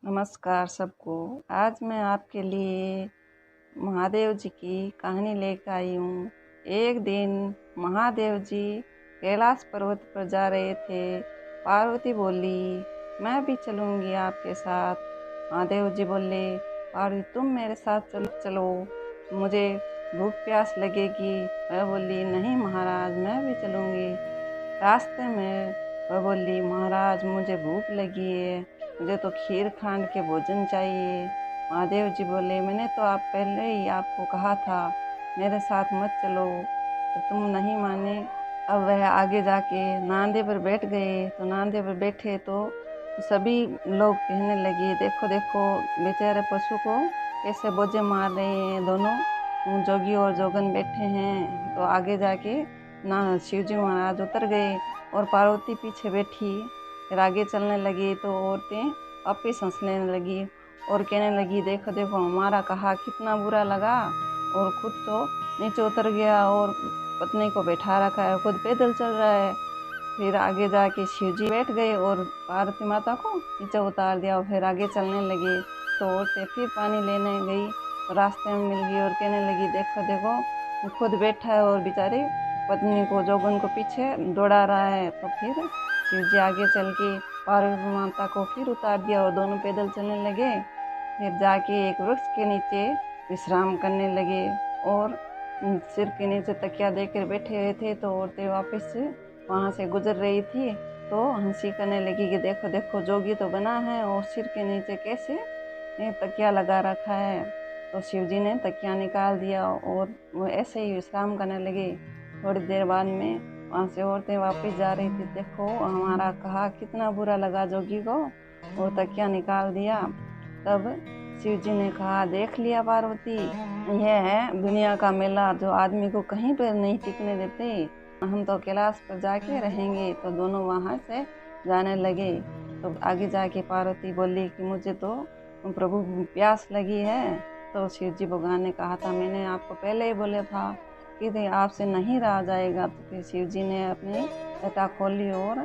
नमस्कार सबको। आज मैं आपके लिए महादेव जी की कहानी लेकर आई हूँ। एक दिन महादेव जी कैलाश पर्वत पर जा रहे थे। पार्वती बोली, मैं भी चलूँगी आपके साथ। महादेव जी बोले, पार्वती तुम मेरे साथ चलो, मुझे भूख प्यास लगेगी। मैं बोली, नहीं महाराज, मैं भी चलूँगी। रास्ते में वह बोली, महाराज मुझे भूख लगी है, मुझे तो खीर खांड के भोजन चाहिए। महादेव जी बोले, मैंने तो आप पहले ही आपको कहा था मेरे साथ मत चलो, तो तुम नहीं माने। अब वह आगे जाके नांदे पर बैठ गए। तो नांदे पर बैठे तो सभी लोग कहने लगे, देखो देखो बेचारे पशु को कैसे बोझे मार रहे हैं, दोनों जोगी और जोगन बैठे हैं। तो आगे जाके ना शिव जी महाराज उतर गए और पार्वती पीछे बैठी। फिर आगे चलने लगी तो औरतें वापिस हंसने लगी और कहने लगी, देखो देखो हमारा कहा कितना बुरा लगा, और खुद तो नीचे उतर गया और पत्नी को बैठा रखा है, खुद पैदल चल रहा है। फिर आगे जाके शिव जी बैठ गए और पार्वती माता को नीचे उतार दिया और फिर आगे चलने लगे। तो औरतें फिर पानी लेने गई तो रास्ते में मिल गई और कहने लगी, देखो देखो खुद बैठा है और बेचारी पत्नी को जोगन को पीछे दौड़ा रहा है। तो फिर शिव जी आगे चल के पार्वती माता को फिर उतार दिया और दोनों पैदल चलने लगे। फिर जाके एक वृक्ष के नीचे विश्राम करने लगे और सिर के नीचे तकिया देकर बैठे हुए थे। तो औरतें वापस वहाँ से गुजर रही थी तो हंसी करने लगी कि देखो देखो जोगी तो बना है और सिर के नीचे कैसे तकिया लगा रखा है। तो शिव जी ने तकिया निकाल दिया और वो ऐसे ही विश्राम करने लगे। थोड़ी देर बाद में वहाँ से औरतें वापस जा रही थी। देखो हमारा कहा कितना बुरा लगा जोगी को, और तकिया निकाल दिया। तब शिव जी ने कहा, देख लिया पार्वती, यह है दुनिया का मेला जो आदमी को कहीं पर नहीं टिकने देते। हम तो कैलाश पर जाके रहेंगे। तो दोनों वहाँ से जाने लगे। तो आगे जाके पार्वती बोली कि मुझे तो प्रभु प्यास लगी है। तो शिव जी भगवान ने कहा था, मैंने आपको पहले ही बोला था कि आपसे नहीं रहा जाएगा। तो फिर शिव जी ने अपनी लटा खोली और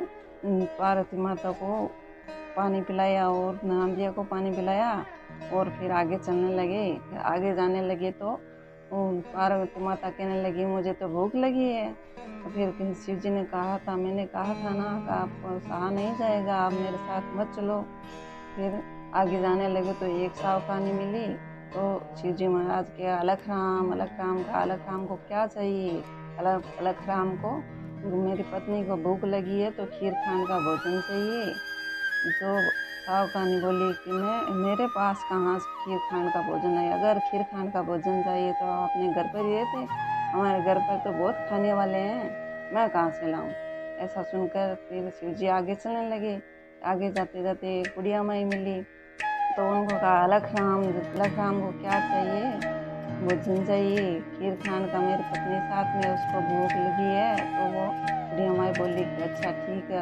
पार्वती माता को पानी पिलाया और नांदिया को पानी पिलाया और फिर आगे चलने लगे। फिर आगे जाने लगे तो पार्वती माता कहने लगी, मुझे तो भूख लगी है। तो फिर शिव जी ने कहा था, मैंने कहा था ना कि आपको सहा नहीं जाएगा, आप मेरे साथ मत चलो। फिर आगे जाने लगे तो एक सावकानी मिली। तो शिव जी महाराज के, अलख राम को क्या चाहिए? अलख राम को, मेरी पत्नी को भूख लगी है तो खीर खान का भोजन चाहिए। जो सावकानी बोली कि मेरे पास कहाँ खीर खान का भोजन है, अगर खीर खान का भोजन चाहिए तो आप अपने घर पर ही रहते, हमारे घर पर तो बहुत खाने वाले हैं, मैं कहाँ से लाऊं। ऐसा सुनकर फिर शिव जी आगे चलने लगे। आगे जाते जाते एक बुढ़िया माई मिली। तो उनको कहा, अलख राम को क्या चाहिए? भोजन चाहिए खीर खान का, मेरी पत्नी साथ में उसको भूख लगी है। तो वो बुढ़िया माई बोली कि अच्छा ठीक है,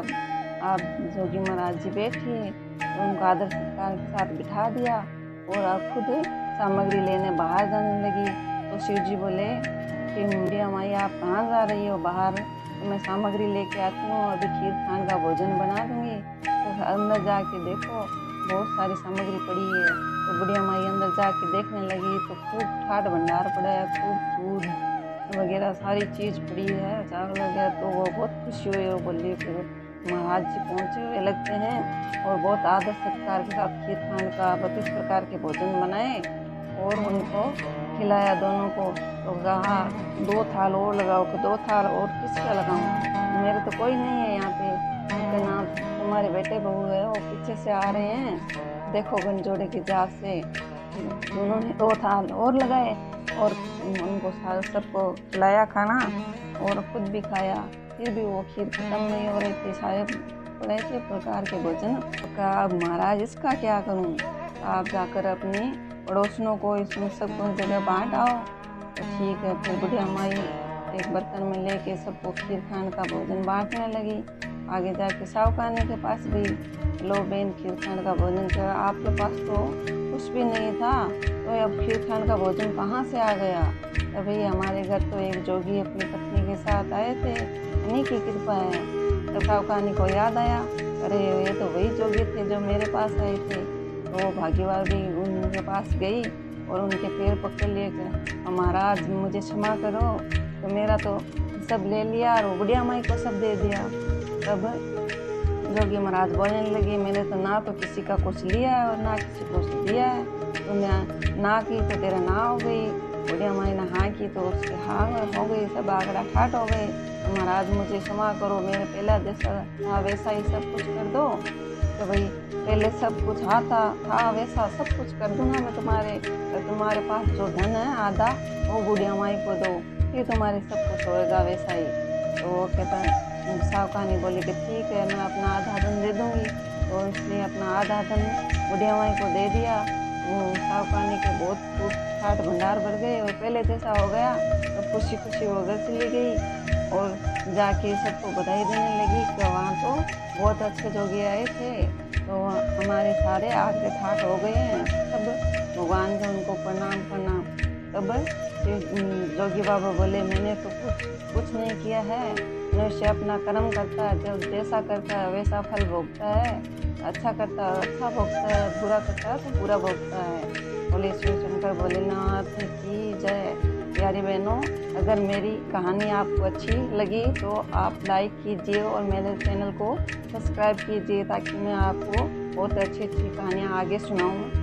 आप जोगी महाराज जी बैठिए। तो उनको आदर सत्कार के साथ बिठा दिया और अब खुद सामग्री लेने बाहर जाने लगी। तो शिव जी बोले कि बुढ़िया माई आप कहाँ जा रही हो बाहर? तो मैं सामग्री लेके आती हूँ, अभी खीर खान का भोजन बना दूँगी। तो अंदर जाके देखो बहुत सारी सामग्री पड़ी है। तो बुढ़िया माई अंदर जाके देखने लगी तो खूब ठाट भंडार पड़ा है, खूब दूध वगैरह सारी चीज़ पड़ी है, चावल वगैरह। तो वो बहुत खुशी हुई और बोली, फिर महाराज जी पहुँचे हुए लगते हैं और बहुत आदर सत्कार के साथ खीर खान का 32 प्रकार के भोजन बनाए और उनको खिलाया दोनों को। तो कहा, 2 थाल और लगाओ। कि 2 थाल और किसका लगाऊं, मेरे तो कोई नहीं है यहाँ पे। ना तुम्हारे बेटे बहू है वो पीछे से आ रहे हैं, देखो गंजोड़े की जात से। उन्होंने 2 थाल और लगाए और उनको सबको खिलाया खाना और खुद भी खाया। फिर भी वो खीर खत्म नहीं हो रही थी, सारे ऐसे प्रकार के भोजन। तो कहा, महाराज इसका क्या करूं? आप जाकर अपने पड़ोसियों को इसमें सबको जगह बांट आओ। तो ठीक है। फिर बुढ़िया माई एक बर्तन में लेके सबको खीर खान का भोजन बांटने लगी। आगे जाके सावकानी के पास गई, लो बहन खीर खान का भोजन कर, आपके पास तो कुछ भी नहीं था, तो अब खीर खान का भोजन कहाँ से आ गया? तो भाई हमारे घर तो एक जोगी अपनी पत्नी के साथ आए थे, उन्हीं की कृपा है। तो सावकानी को याद आया, अरे ये तो वही जोगी थे जो मेरे पास आए थे। तो तो भाग्यवान भी उनके पास गई और उनके पैर पकड़ लिए कि महाराज मुझे क्षमा करो, तो मेरा तो सब ले लिया और बुढ़िया माई को सब दे दिया। तब जोगी महाराज बोलने लगे, मैंने तो ना तो किसी का कुछ लिया है और ना किसी को कुछ दिया है, तुमने ना की तो तेरा ना हो गई, बुढ़िया माई ने हाँ की तो उसके हाँ हो गई, सब आगड़ा ठाट हो गए। तो महाराज मुझे क्षमा करो, मेरे पहला जैसा था वैसा ही सब कुछ कर दो। तो भाई पहले सब कुछ था वैसा सब कुछ कर दूंगा मैं तुम्हारे, तो तुम्हारे पास जो धन है आधा वो बुढ़िया माई को दो, फिर तुम्हारे सब कुछ होएगा वैसा ही। तो वो कहता सावकानी बोली कि ठीक है, मैं अपना आधा धन दे दूंगी। तो इसने अपना आधा धन बुढ़िया माई को दे दिया। वो सावकानी के बहुत फूट फाट भंडार भर गए और पहले जैसा हो गया। तो खुशी खुशी वो घर चली गई और जाके सबको बधाई देने लगी कि वहाँ तो बहुत अच्छे जोगी आए थे, तो हमारे सारे आग के ठाट हो गए हैं। सब भगवान को उनको प्रणाम। तब जोगी बाबा बोले, मैंने तो कुछ नहीं किया है, मनुष्य अपना कर्म करता है, जब जैसा करता है वैसा फल भोगता है, अच्छा करता है अच्छा भोगता है, बुरा करता है तो बुरा भोगता है। बोले शिव शंकर भोलेनाथ की जय। प्यारी बहनों, अगर मेरी कहानी आपको अच्छी लगी तो आप लाइक कीजिए और मेरे चैनल को सब्सक्राइब कीजिए, ताकि मैं आपको बहुत अच्छी कहानियाँ आगे सुनाऊँ।